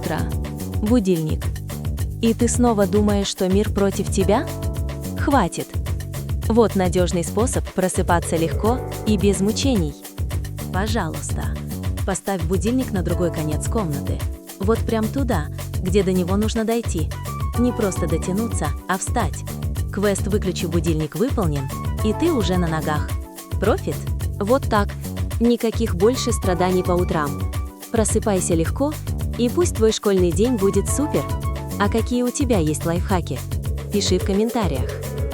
Утро. Будильник. И ты снова думаешь, что мир против тебя? Хватит. Вот надежный способ просыпаться легко и без мучений. Пожалуйста, поставь будильник на другой конец комнаты. Вот прям туда, где до него нужно дойти. Не просто дотянуться, а встать. Квест «Выключи будильник» выполнен, и ты уже на ногах. Профит? Вот так. Никаких больше страданий по утрам. Просыпайся легко, и пусть твой школьный день будет супер. А какие у тебя есть лайфхаки? Пиши в комментариях.